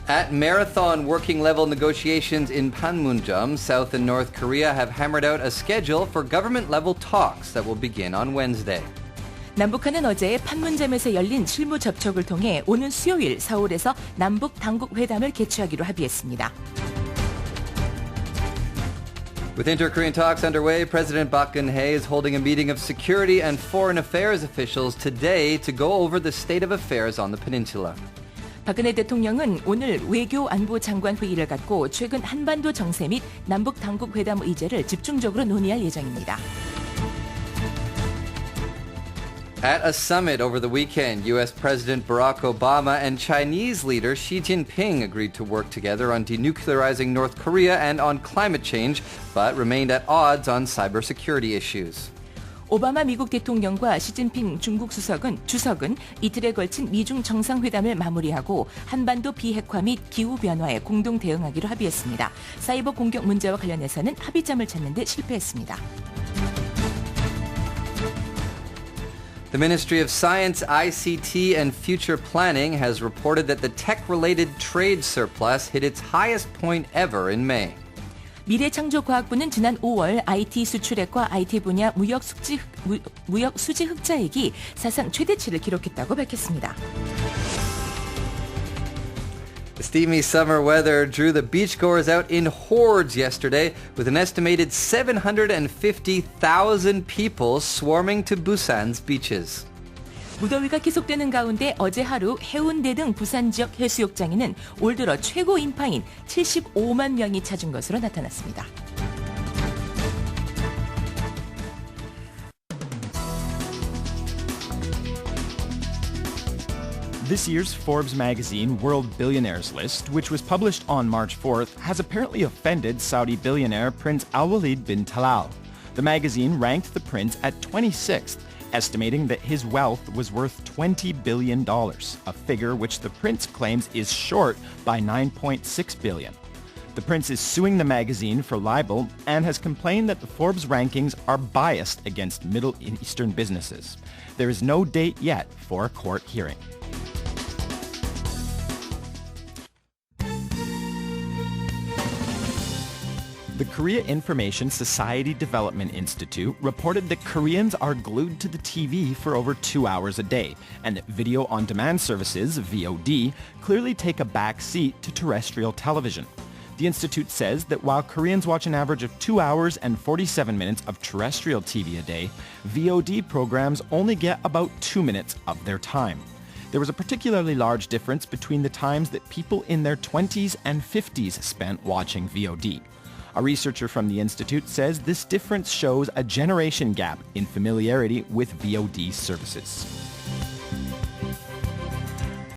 At marathon working-level negotiations in Panmunjom, South and North Korea have hammered out a schedule for government-level talks that will begin on Wednesday. 남북한은 어제 판문점에서 열린 실무 접촉을 통해 오는 수요일 서울에서 남북 당국 회담을 개최하기로 합의했습니다. With inter-Korean talks underway, President Park Geun-hye is holding a meeting of security and foreign affairs officials today to go over the state of affairs on the peninsula. 박근혜 대통령은 오늘 외교 안보 장관 회의를 갖고 최근 한반도 정세 및 남북 당국 회담 의제를 집중적으로 논의할 예정입니다. At a summit over the weekend, U.S. President Barack Obama and Chinese leader Xi Jinping agreed to work together on denuclearizing North Korea and on climate change, but remained at odds on cybersecurity issues. 오바마 미국 대통령과 시진핑 중국 주석은 이틀에 걸친 미중 정상회담을 마무리하고 한반도 비핵화 및 기후변화에 공동 대응하기로 합의했습니다. 사이버 공격 문제와 관련해서는 합의점을 찾는 데 실패했습니다. The Ministry of Science, ICT, and Future Planning has reported that the tech-related trade surplus hit its highest point ever in May. 미래창조과학부는 지난 5월 IT 수출액과 IT 분야 무역 수지 흑자액이 사상 최대치를 기록했다고 밝혔습니다. The steamy summer weather drew the beachgoers out in hordes yesterday, with an estimated 750,000 people swarming to Busan's beaches. 무더위가 계속되는 가운데 어제 하루 해운대 등 부산 지역 해수욕장에는 올 들어 최고 인파인 75만 명이 찾은 것으로 나타났습니다. This year's Forbes magazine World Billionaires list, which was published on March 4th, has apparently offended Saudi billionaire Prince Al-Walid bin Talal. The magazine ranked the prince at 26th, estimating that his wealth was worth $20 billion, a figure which the prince claims is short by $9.6 billion. The prince is suing the magazine for libel and has complained that the Forbes rankings are biased against Middle Eastern businesses. There is no date yet for a court hearing. The Korea Information Society Development Institute reported that Koreans are glued to the TV for over 2 hours a day, and that video on demand services, VOD, clearly take a back seat to terrestrial television. The institute says that while Koreans watch an average of 2 hours and 47 minutes of terrestrial TV a day, VOD programs only get about 2 minutes of their time. There was a particularly large difference between the times that people in their 20s and 50s spent watching VOD. A researcher from the institute says this difference shows a generation gap in familiarity with VOD services.